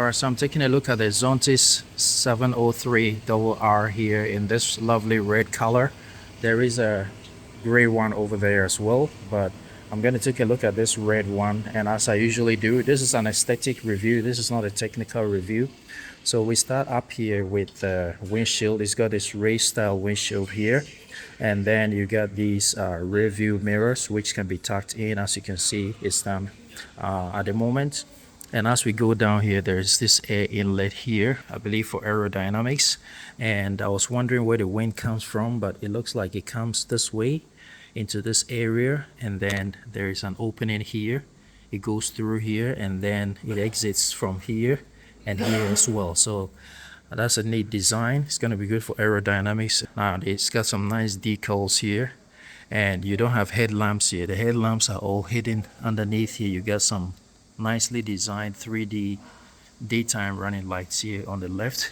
Alright, so I'm taking a look at the Zontes 703RR here in this lovely red color. There is a gray one over there as well, but I'm going to take a look at this red one, and as I usually do, this is an aesthetic review. This is not a technical review. So we start up here with the windshield. It's got this race style windshield here, and then you got these rear view mirrors which can be tucked in. As you can see, it's done at the moment. And as we go down here, there's this air inlet here, I believe for aerodynamics. And I was wondering where the wind comes from, but it looks like it comes this way into this area, and then there is an opening here. It goes through here, and then it exits from here and here as well. So that's a neat design. It's going to be good for aerodynamics. Now it's got some nice decals here, and you don't have headlamps here. The headlamps are all hidden underneath here. You got some nicely designed 3D daytime running lights here on the left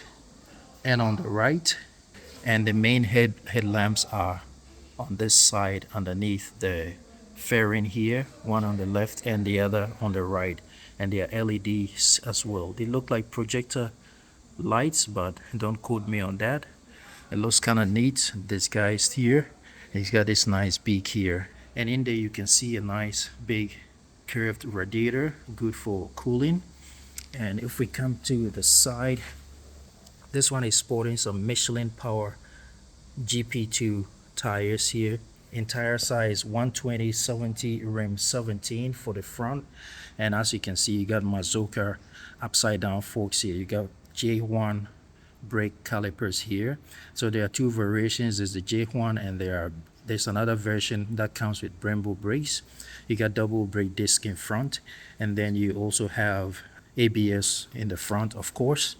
and on the right, and the main headlamps are on this side underneath the fairing here, one on the left and the other on the right, and they are LEDs as well. They look like projector lights, but don't quote me on that. It looks kind of neat. This guy's here, he's got this nice beak here, and in there you can see a nice big curved radiator, good for cooling. And if we come to the side, this one is sporting some Michelin Power GP2 tires here. Entire size 120/70 rim 17 for the front, and as you can see, you got Mazoka upside down forks here. You got J1 brake calipers here. So there are two variations. There's the J1, and there's another version that comes with Brembo brakes. You got double brake disc in front, and then you also have ABS in the front, of course.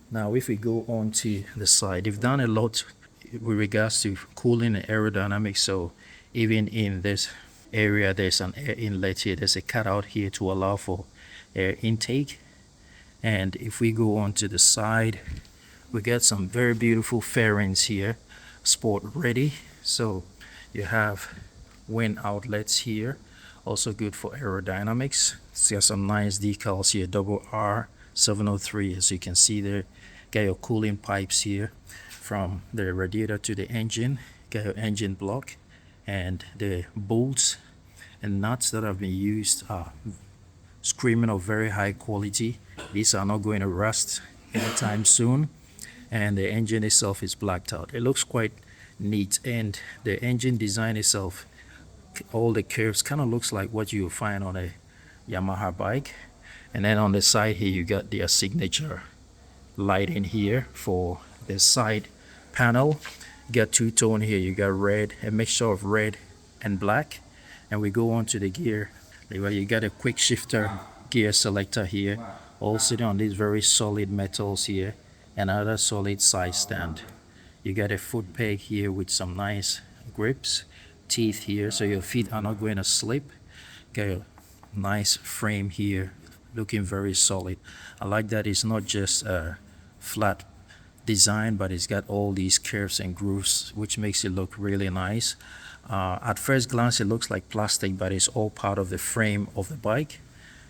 Now if we go on to the side, they've done a lot with regards to cooling and aerodynamics. So even in this area, there's an air inlet here. There's a cutout here to allow for air intake. And if we go on to the side, we got some very beautiful fairings here, sport ready. So you have wind outlets here, also good for aerodynamics. It's got some nice decals here, double R703, as you can see there. Got your cooling pipes here from the radiator to the engine. Got your engine block, and the bolts and nuts that have been used are screaming of very high quality. These are not going to rust anytime soon, and the engine itself is blacked out. It looks quite neat, and the engine design itself, all the curves kind of looks like what you find on a Yamaha bike. And then on the side here, you got their signature lighting here for the side panel. You got two-tone here. You got red, a mixture of red and black. And we go on to the gear. You got a quick shifter gear selector here, all sitting on these very solid metals here, and another solid side stand. You got a foot peg here with some nice grips, teeth here, so your feet are not going to slip. Got a nice frame here, looking very solid. I like that it's not just a flat design, but it's got all these curves and grooves, which makes it look really nice. At first glance, it looks like plastic, but it's all part of the frame of the bike.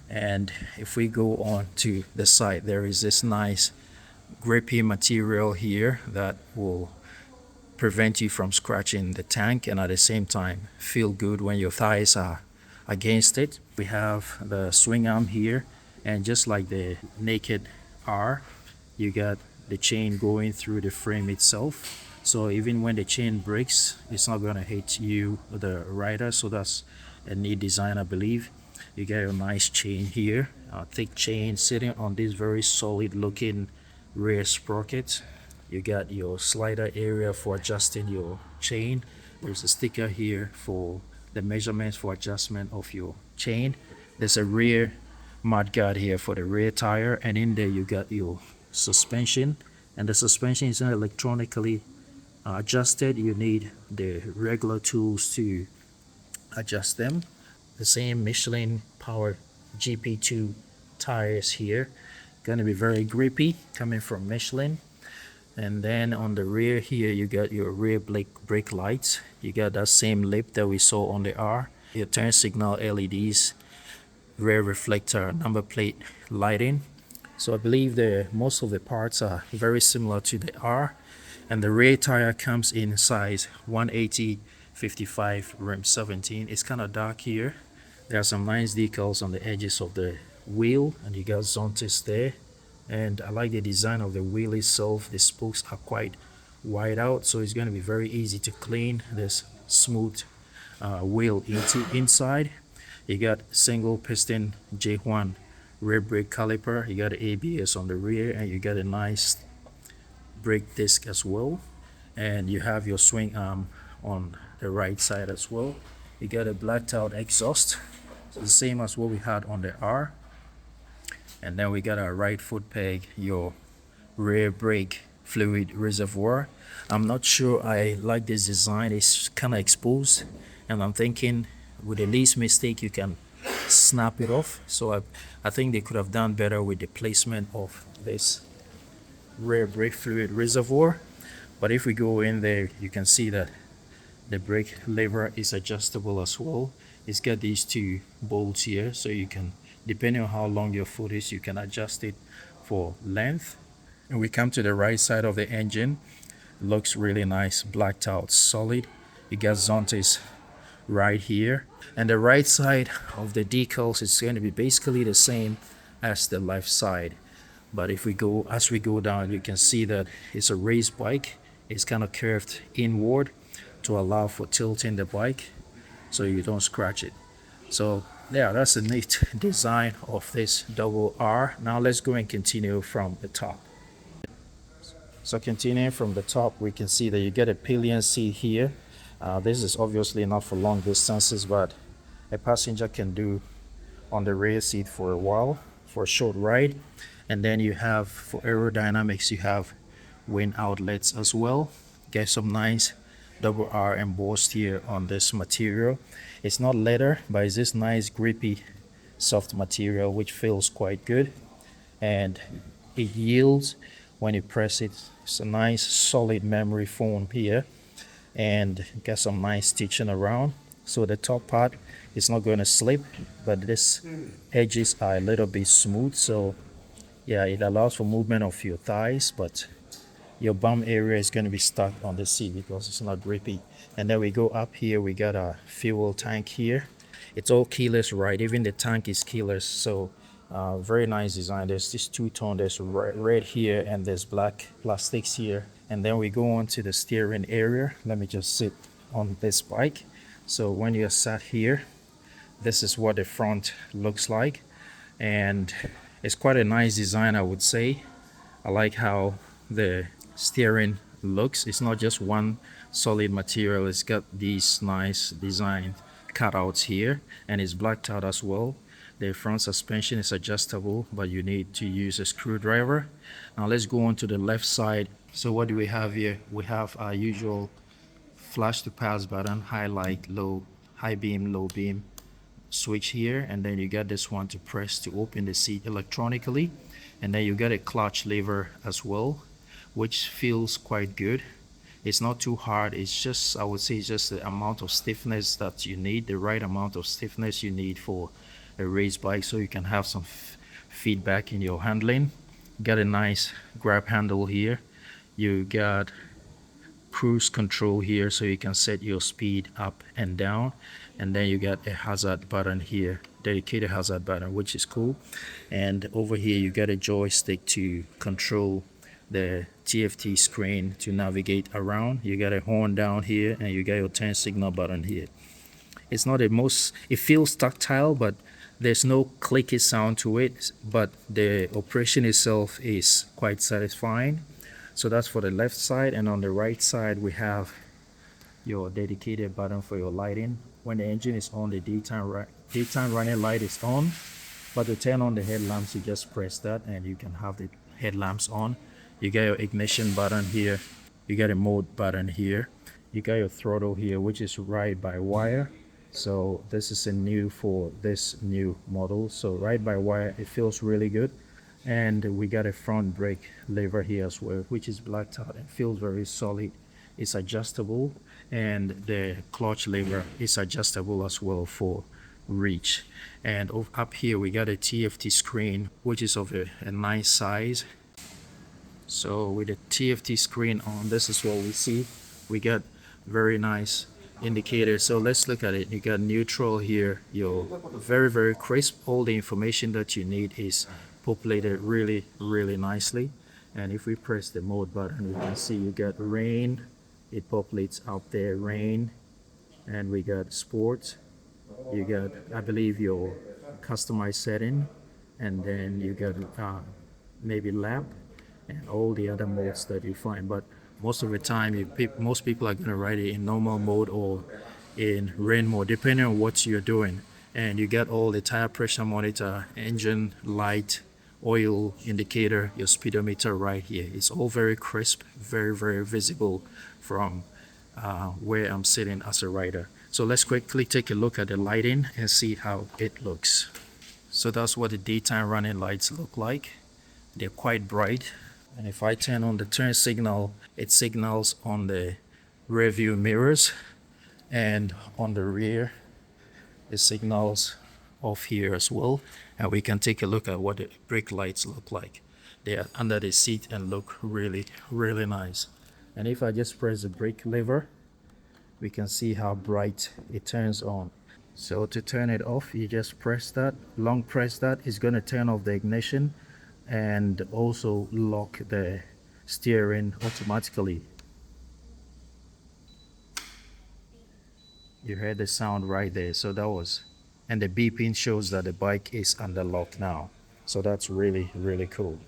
And if we go on to the side, there is this nice grippy material here that will prevent you from scratching the tank, and at the same time feel good when your thighs are against it. We have the swing arm here, and just like the Naked R, you got the chain going through the frame itself, so even when the chain breaks, it's not going to hit you, the rider. So that's a neat design, I believe. You get a nice chain here, a thick chain sitting on this very solid looking rear sprocket. You got your slider area for adjusting your chain. There's a sticker here for the measurements for adjustment of your chain. There's a rear mud guard here for the rear tire, and in there you got your suspension, and the suspension is not electronically adjusted. You need the regular tools to adjust them. The same Michelin Power GP2 tires here, gonna be very grippy, coming from Michelin. And then on the rear here, you got your rear brake lights. You got that same lip that we saw on the R. Your turn signal LEDs, rear reflector, number plate lighting. So I believe the most of the parts are very similar to the R, and the rear tire comes in size 180 55 rim 17. It's kind of dark here. There are some nice decals on the edges of the wheel, and you got Zontes there. And I like the design of the wheel itself. The spokes are quite wide out, so it's going to be very easy to clean this smooth wheel inside. You got single piston J1 rear brake caliper. You got ABS on the rear, and you got a nice brake disc as well. And you have your swing arm on the right side as well. You got a blacked out exhaust, so the same as what we had on the R. And then we got our right foot peg, your rear brake fluid reservoir. I'm not sure I like this design. It's kind of exposed, and I'm thinking with the least mistake you can snap it off. So I think they could have done better with the placement of this rear brake fluid reservoir. But if we go in there, you can see that the brake lever is adjustable as well. It's got these two bolts here, so you can, depending on how long your foot is, you can adjust it for length. And we come to the right side of the engine. It looks really nice, blacked out, solid. You got Zontes right here, and the right side of the decals is going to be basically the same as the left side. But if we go, as we go down, you can see that it's a race bike. It's kind of curved inward to allow for tilting the bike so you don't scratch it. So yeah, that's a neat design of this double R. Now let's go and continue from the top. So continuing from the top, we can see that you get a pillion seat here. This is obviously not for long distances, but a passenger can do on the rear seat for a while, for a short ride. And then you have, for aerodynamics, you have wind outlets as well. Get some nice double R embossed here on this material. It's not leather, but it's this nice grippy soft material which feels quite good, and it yields when you press it. It's a nice solid memory foam here, and get some nice stitching around, so the top part is not going to slip, but this edges are a little bit smooth, so yeah, it allows for movement of your thighs, but your bum area is going to be stuck on the seat because it's not grippy. And then we go up here, we got a fuel tank here. It's all keyless, right? Even the tank is keyless, so very nice design. There's this two-tone, there's red here and there's black plastics here. And then we go on to the steering area. Let me just sit on this bike. So when you're sat here, this is what the front looks like, and it's quite a nice design, I would say. I like how the steering looks. It's not just one solid material. It's got these nice design cutouts here, and it's blacked out as well. The front suspension is adjustable, but you need to use a screwdriver. Now let's go on to the left side. So what do we have here? We have our usual flash to pass button, highlight, low, high beam, low beam switch here, and then you got this one to press to open the seat electronically, and then you got a clutch lever as well, which feels quite good. It's not too hard. It's just, I would say, just the amount of stiffness that you need, the right amount of stiffness you need for a race bike, so you can have some feedback in your handling. Got a nice grab handle here. You got cruise control here, so you can set your speed up and down, and then you got a hazard button here, dedicated hazard button, which is cool. And over here you got a joystick to control the TFT screen to navigate around. You got a horn down here, and you got your turn signal button here. It's not the most, it feels tactile, but there's no clicky sound to it, but the operation itself is quite satisfying. So that's for the left side, and on the right side we have your dedicated button for your lighting. When the engine is on, the daytime running light is on, but to turn on the headlamps, you just press that and you can have the headlamps on. You got your ignition button here, you got a mode button here, you got your throttle here, which is ride by wire. So this is a new for this new model, so ride by wire, it feels really good. And we got a front brake lever here as well, which is blacked out and feels very solid. It's adjustable, and the clutch lever is adjustable as well for reach. And up here we got a TFT screen, which is of a nice size. So with the TFT screen on, this is what we see. We got very nice indicator. So let's look at it. You got neutral here. You're very crisp. All the information that you need is populated really nicely. And if we press the mode button, we can see you got rain. It populates out there, rain. And we got sports. You got, I believe, your customized setting. And then you got maybe lap and all the other modes that you find. But most of the time, most people are going to write it in normal mode or in rain mode, depending on what you're doing. And you get all the tire pressure monitor, engine light, oil indicator, your speedometer right here. It's all very crisp, very visible from where I'm sitting as a rider. So let's quickly take a look at the lighting and see how it looks. So that's what the daytime running lights look like. They're quite bright. And if I turn on the turn signal, it signals on the rear view mirrors, and on the rear it signals off here as well. And we can take a look at what the brake lights look like. They are under the seat and look really nice. And if I just press the brake lever, we can see how bright it turns on. So to turn it off, you just press that, long press that. It's going to turn off the ignition and also lock the steering automatically. You heard the sound right there. So that was, and the beeping shows that the bike is under lock now. So that's really cool.